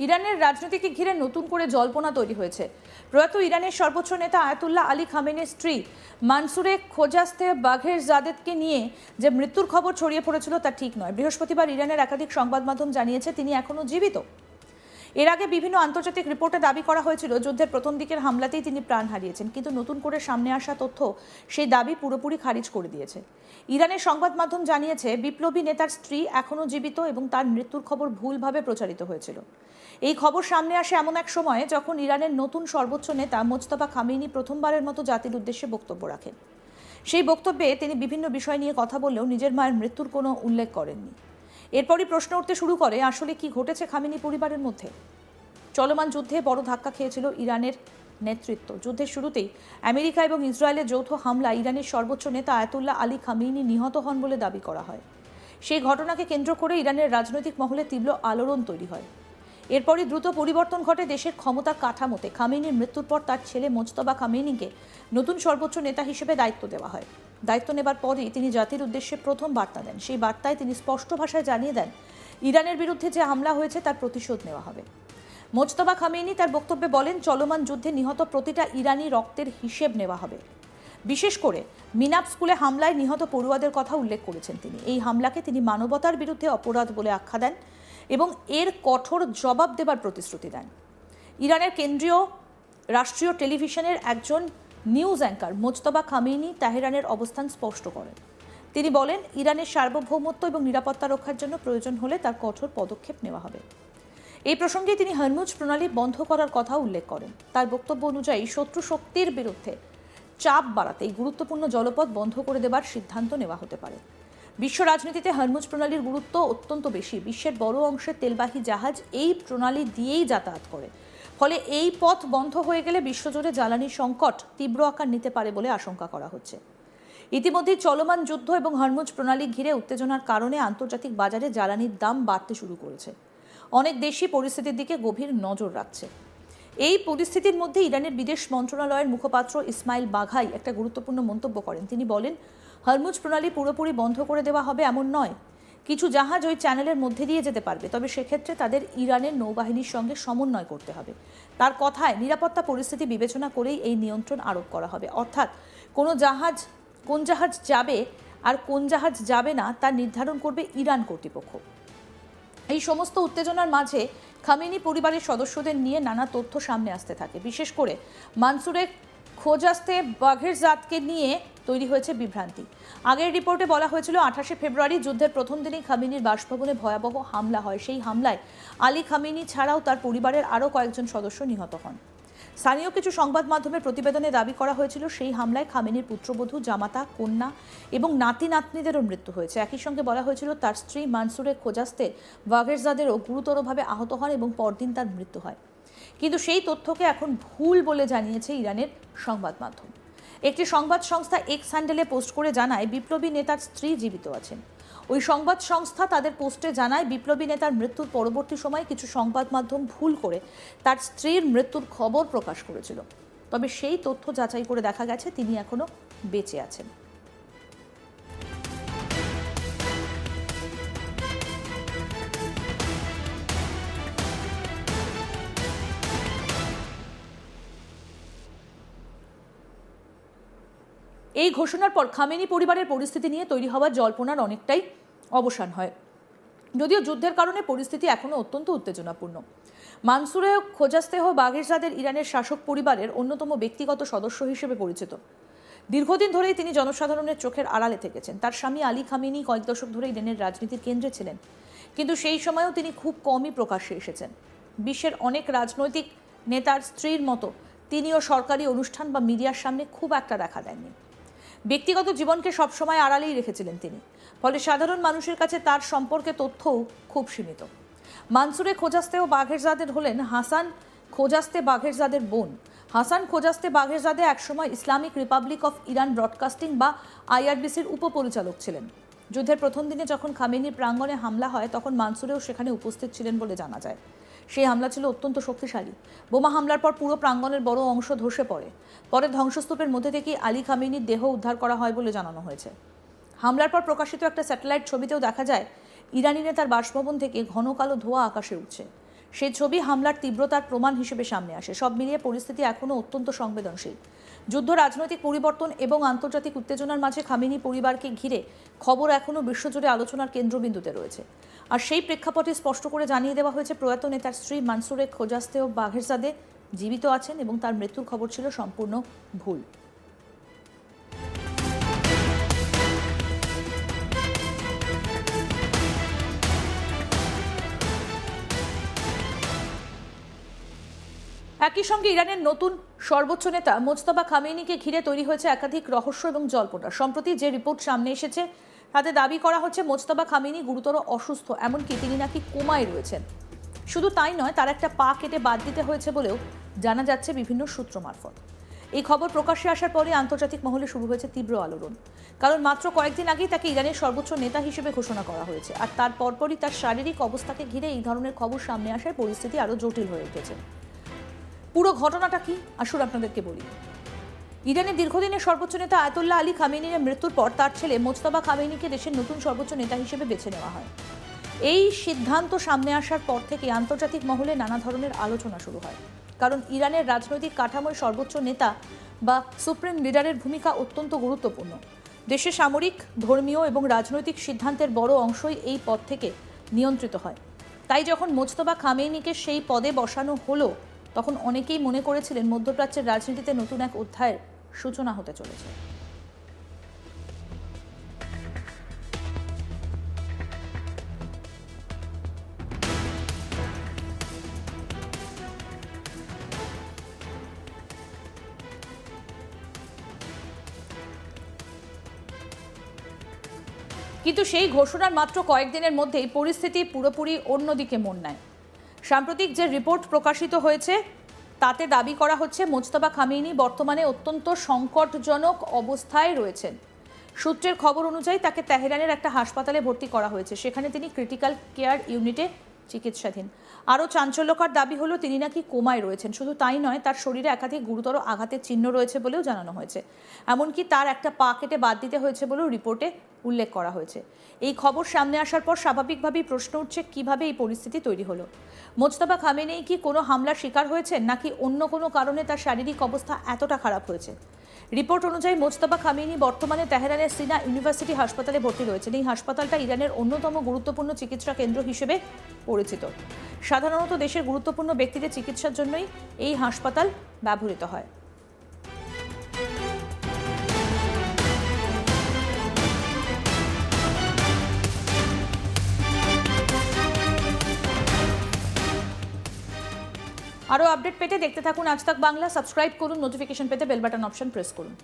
ইরানের রাজনীতিকে ঘিরে নতুন করে জল্পনা তৈরি হয়েছে। প্রয়াত ইরানের সর্বোচ্চ নেতা আয়াতুল্লাহ আলী খামেনির স্ত্রী মানসুরে খোজাস্তে বাঘেরজাদেদকে নিয়ে যে মৃত্যুর খবর ছড়িয়ে পড়েছিল তা ঠিক নয়। বৃহস্পতিবার ইরানের একাধিক সংবাদ মাধ্যম জানিয়েছে তিনি এখনও জীবিত। এর আগে বিভিন্ন আন্তর্জাতিক রিপোর্টে দাবি করা হয়েছিল যুদ্ধের প্রথম দিকের হামলাতেই তিনি প্রাণ হারিয়েছেন, কিন্তু নতুন করে সামনে আসা তথ্য সেই দাবি পুরোপুরি খারিজ করে দিয়েছে। ইরানের সংবাদ মাধ্যম জানিয়েছে বিপ্লবী নেতার স্ত্রী এখনও জীবিত এবং তার মৃত্যুর খবর ভুলভাবে প্রচারিত হয়েছিল। এই খবর সামনে আসে এমন এক সময়ে যখন ইরানের নতুন সর্বোচ্চ নেতা মোজতবা খামেনি প্রথমবারের মতো জাতির উদ্দেশ্যে বক্তব্য রাখেন। সেই বক্তব্যে তিনি বিভিন্ন বিষয় নিয়ে কথা বললেও নিজের মায়ের মৃত্যুর কোনো উল্লেখ করেননি। এরপরই প্রশ্ন উঠতে শুরু করে আসলে কি ঘটেছে খামেনি পরিবারের মধ্যে। চলমান যুদ্ধে বড় ধাক্কা খেয়েছিল ইরানের নেতৃত্ব। যুদ্ধের শুরুতেই আমেরিকা এবং ইসরায়েলের যৌথ হামলা ইরানের সর্বোচ্চ নেতা আয়াতুল্লাহ আলী খামেনি নিহত হন বলে দাবি করা হয়। সেই ঘটনাকে কেন্দ্র করে ইরানের রাজনৈতিক মহলে তীব্র আলোড়ন তৈরি হয়। এরপরই দ্রুত পরিবর্তন ঘটে দেশের ক্ষমতার কাঠামোতে। খামেনির মৃত্যুর পর তার ছেলে মোজতবা খামেনিকে নতুন সর্বোচ্চ নেতা হিসেবে দায়িত্ব দেওয়া হয়। দায়িত্ব নেবার পরই তিনি জাতির উদ্দেশ্যে প্রথম বার্তা দেন। সেই বার্তায় তিনি স্পষ্ট ভাষায় জানিয়ে দেন ইরানের বিরুদ্ধে যে হামলা হয়েছে তার প্রতিশোধ নেওয়া হবে। মোজতবা খামেনি তার বক্তব্যে বলেন চলমান যুদ্ধে নিহত প্রতিটা ইরানি রক্তের হিসেব নেওয়া হবে। বিশেষ করে মিনাব স্কুলে হামলায় নিহত পড়ুয়াদের কথা উল্লেখ করেছেন তিনি। এই হামলাকে তিনি মানবতার বিরুদ্ধে অপরাধ বলে আখ্যা দেন এবং এর কঠোর জবাব দেবার প্রতিশ্রুতি দেন। ইরানের কেন্দ্রীয় রাষ্ট্রীয় টেলিভিশনের একজন নিউজ অ্যাঙ্কার মোজতবা খামেনি তেহরানের অবস্থান স্পষ্ট করেন। তিনি বলেন ইরানের সার্বভৌমত্ব এবং নিরাপত্তা রক্ষার জন্য প্রয়োজন হলে তার কঠোর পদক্ষেপ নেওয়া হবে। এই প্রসঙ্গে তিনি হরমুজ প্রণালী বন্ধ করার কথা উল্লেখ করেন। তার বক্তব্য অনুযায়ী শত্রু শক্তির বিরুদ্ধে চাপ বাড়াতে এই গুরুত্বপূর্ণ জলপথ বন্ধ করে দেবার সিদ্ধান্ত নেওয়া হতে পারে। বিশ্ব রাজনীতিতে হরমুজ প্রণালীর গুরুত্ব অত্যন্ত বেশি। বিশ্বের বড় অংশের তেলবাহী জাহাজ এই প্রণালী দিয়েই যাতায়াত করে। ফলে এই পথ বন্ধ হয়ে গেলে বিশ্বজুড়ে জ্বালানি সংকট তীব্র আকার নিতে পারে বলে আশঙ্কা করা হচ্ছে। ইতিমধ্যে চলমান যুদ্ধ এবং হরমুজ প্রণালী ঘিরে উত্তেজনার কারণে আন্তর্জাতিক বাজারে জ্বালানির দাম বাড়তে শুরু করেছে। অনেক দেশই পরিস্থিতির দিকে গভীর নজর রাখছে। এই পরিস্থিতির মধ্যে ইরানের বিদেশ মন্ত্রণালয়ের মুখপাত্র ইসমাইল বাঘাই একটা গুরুত্বপূর্ণ মন্তব্য করেন। তিনি বলেন হরমুজ প্রণালী পুরোপুরি বন্ধ করে দেওয়া হবে এমন নয়। কিছু জাহাজ ওই চ্যানেলের মধ্যে দিয়ে যেতে পারবে, তবে সেক্ষেত্রে তাদের ইরানের নৌবাহিনীর সঙ্গে সমন্বয় করতে হবে। তার কথায় নিরাপত্তা পরিস্থিতি বিবেচনা করেই এই নিয়ন্ত্রণ আরোপ করা হবে। অর্থাৎ কোন জাহাজ যাবে আর কোন জাহাজ যাবে না তা নির্ধারণ করবে ইরান কর্তৃপক্ষ। এই সমস্ত উত্তেজনার মাঝে খামেনি পরিবারের সদস্যদের নিয়ে নানা তথ্য সামনে আসতে থাকে। বিশেষ করে মানসুরে খোজাস্তে বাঘেরজাদকে নিয়ে তৈরি হয়েছে বিভ্রান্তি। আগের রিপোর্টে বলা হয়েছিল 28শে ফেব্রুয়ারি যুদ্ধের প্রথম দিনেই খামেনির বাসভবনে ভয়াবহ হামলা হয়। সেই হামলায় আলী খামেনি ছাড়াও তার পরিবারের আরও কয়েকজন সদস্য নিহত হন। স্থানীয় কিছু সংবাদ মাধ্যমের প্রতিবেদনে দাবি করা হয়েছিল সেই হামলায় খামেনির পুত্রবধূ, জামাতা, কন্যা এবং নাতি নাতনিদেরও মৃত্যু হয়েছে। একই সঙ্গে বলা হয়েছিল তার স্ত্রী মানসুরে খোজাস্তে বাঘেরজাদেরও গুরুতরভাবে আহত হন এবং পরদিন তার মৃত্যু হয়। কিন্তু সেই তথ্যকে এখন ভুল বলে জানিয়েছে ইরানের সংবাদ মাধ্যম। একটি সংবাদ সংস্থা এক্স হ্যান্ডেলে পোস্ট করে জানায় বিপ্লবী নেতার স্ত্রী জীবিত আছেন। ওই সংবাদ সংস্থা তাদের পোস্টে জানায় বিপ্লবী নেতার মৃত্যুর পরবর্তী সময়ে কিছু সংবাদ মাধ্যম ভুল করে তার স্ত্রীর মৃত্যুর খবর প্রকাশ করেছিল। তবে সেই তথ্য যাচাই করে দেখা গেছে তিনি এখনো বেঁচে আছেন। এই ঘোষণার পর খামেনি পরিবারের পরিস্থিতি নিয়ে তৈরি হওয়া জল্পনার অনেকটাই অবসান হয়, যদিও যুদ্ধের কারণে পরিস্থিতি এখনও অত্যন্ত উত্তেজনাপূর্ণ। মানসুরে খোজাস্তেহ বাঘেরজাদের ইরানের শাসক পরিবারের অন্যতম ব্যক্তিগত সদস্য হিসেবে পরিচিত। দীর্ঘদিন ধরেই তিনি জনসাধারণের চোখের আড়ালে থেকেছেন। তার স্বামী আলী খামেনি কয়েক দশক ধরে ইরানের রাজনীতির কেন্দ্রে ছিলেন, কিন্তু সেই সময়েও তিনি খুব কমই প্রকাশ্যে এসেছেন। বিশ্বের অনেক রাজনৈতিক নেতার স্ত্রীর মতো তিনিও সরকারি অনুষ্ঠান বা মিডিয়ার সামনে খুব একটা দেখা দেননি। ব্যক্তিগত জীবনকে সবসময় আড়ালেই রেখেছিলেন তিনি। ফলে সাধারণ মানুষের কাছে তার সম্পর্কে তথ্যও খুব সীমিত। মানসুরে খোজাস্তেও বাঘেরজাদের হলেন হাসান খোজাস্তে বাঘেরজাদের বোন। হাসান খোজাস্তে বাঘেরজাদে একসময় Islamic Republic of Iran broadcasting বা IRBCর উপপরিচালক ছিলেন। যুদ্ধের প্রথম দিনে যখন খামেনির প্রাঙ্গণে হামলা হয় তখন মানসুরেও সেখানে উপস্থিত ছিলেন বলে জানা যায়। সেই হামলা ছিল অত্যন্ত শক্তিশালী। বোমা হামলার পর পুরো প্রাঙ্গণের বড় অংশ ধসে পড়ে। পরে ধ্বংসস্তূপের মধ্যে থেকেই আলী খামেনির দেহ উদ্ধার করা হয় বলে জানানো হয়েছে। হামলার পর প্রকাশিত একটা স্যাটেলাইট ছবিতেও দেখা যায় ইরানি নেতার বাসভবন থেকে ঘন কালো ধোঁয়া আকাশে উঠছে। সেই ছবি হামলার তীব্রতার প্রমাণ হিসেবে সামনে আসে। সব মিলিয়ে পরিস্থিতি এখনও অত্যন্ত সংবেদনশীল। যুদ্ধ, রাজনৈতিক পরিবর্তন এবং আন্তর্জাতিক উত্তেজনার মাঝে খামেনি পরিবারকে ঘিরে খবর এখনও বিশ্বজুড়ে আলোচনার কেন্দ্রবিন্দুতে রয়েছে। আর সেই প্রেক্ষাপটে স্পষ্ট করে জানিয়ে দেওয়া হয়েছে প্রয়াত নেতার স্ত্রী মানসুরে খোজাস্তেও বাঘেরজাদে জীবিত আছেন এবং তার মৃত্যুর খবর ছিল সম্পূর্ণ ভুল। একই সঙ্গে ইরানের নতুন সর্বোচ্চ নেতা মোজতবা খামেনিকে ঘিরে তৈরি হয়েছে একাধিক রহস্য এবং জল্পনা। সম্প্রতি যে রিপোর্ট সামনে এসেছে তাতে দাবি করা হচ্ছে মোজতবা খামেনি গুরুতর অসুস্থ, এমনকি তিনি নাকি কোমায় রয়েছেন। শুধু তাই নয়, তার একটা পা কেটে বাদ দিতে হয়েছে বলেও জানা যাচ্ছে বিভিন্ন সূত্র মারফত। এই খবর প্রকাশ্যে আসার পরে আন্তর্জাতিক মহলে শুরু হয়েছে তীব্র আলোড়ন, কারণ মাত্র কয়েকদিন আগেই তাকে ইরানের সর্বোচ্চ নেতা হিসেবে ঘোষণা করা হয়েছে। আর তার পরপরই তার শারীরিক অবস্থাকে ঘিরে এই ধরনের খবর সামনে আসায় পরিস্থিতি আরও জটিল হয়ে উঠেছে। পুরো ঘটনাটা কি আসুন আপনাদেরকে বলি। ইরানের দীর্ঘদিনের সর্বোচ্চ নেতা আয়াতুল্লাহ আলী খামেনির মৃত্যুর পর তার ছেলে মোজতবা খামেনিকে দেশের নতুন সর্বোচ্চ নেতা হিসেবে বেছে নেওয়া হয়। এই সিদ্ধান্ত সামনে আসার পর থেকে আন্তর্জাতিক মহলে নানা ধরনের আলোচনা শুরু হয়, কারণ ইরানের রাজনৈতিক কাঠামোয় সর্বোচ্চ নেতা বা সুপ্রিম লিডারের ভূমিকা অত্যন্ত গুরুত্বপূর্ণ। দেশে সামরিক, ধর্মীয় এবং রাজনৈতিক সিদ্ধান্তের বড় অংশই এই পদ থেকে নিয়ন্ত্রিত হয়। তাই যখন মোজতবা খামেনিকে সেই পদে বসানো হলো, তখন অনেকেই মনে করেছিলেন মধ্যপ্রাচ্যের রাজনীতিতে নতুন এক অধ্যায়ের সূচনা হতে চলেছে। কিন্তু সেই ঘোষণার মাত্র কয়েকদিনের মধ্যেই পরিস্থিতি পুরোপুরি অন্যদিকে মোড় নেয়। সাম্প্রতিক যে রিপোর্ট প্রকাশিত হয়েছে তাতে দাবি করা হচ্ছে মোজতবা খামেনি বর্তমানে অত্যন্ত সংকটজনক অবস্থায় রয়েছেন। সূত্রের খবর অনুযায়ী তাকে তেহরানের একটা হাসপাতালে ভর্তি করা হয়েছে, সেখানে তিনি ক্রিটিক্যাল কেয়ার ইউনিটে চিকিৎসাধীন। আরও চাঞ্চল্যকর দাবি হলো তিনি নাকি কোমায় রয়েছেন। শুধু তাই নয়, তার শরীরে একাধিক গুরুতর আঘাতের চিহ্ন রয়েছে বলেও জানানো হয়েছে। এমনকি তার একটা পা কেটে বাদ দিতে হয়েছে বলেও রিপোর্টে উল্লেখ করা হয়েছে। এই খবর সামনে আসার পর স্বাভাবিকভাবেই প্রশ্ন উঠছে, কিভাবে এই পরিস্থিতি তৈরি হলো। মোজতবা খামেনি কি কোনো হামলার শিকার হয়েছেন, নাকি অন্য কোনো কারণে তার শারীরিক অবস্থা এতটা খারাপ হয়েছে? রিপোর্ট অনুযায়ী মোজতবা খামেনি বর্তমানে তেহরানের সিনা ইউনিভার্সিটি হাসপাতালে ভর্তি রয়েছেন। এই হাসপাতালটা ইরানের অন্যতম গুরুত্বপূর্ণ চিকিৎসা কেন্দ্র হিসেবে পরিচিত। সাধারণত দেশের গুরুত্বপূর্ণ ব্যক্তিদের চিকিৎসার জন্যই এই হাসপাতাল ব্যবহৃত হয়। আরও আপডেট পেতে দেখতে থাকুন আজ তাক বাংলা। সাবস্ক্রাইব করুন, নোটিফিকেশন পেতে বেল বাটন অপশন প্রেস করুন।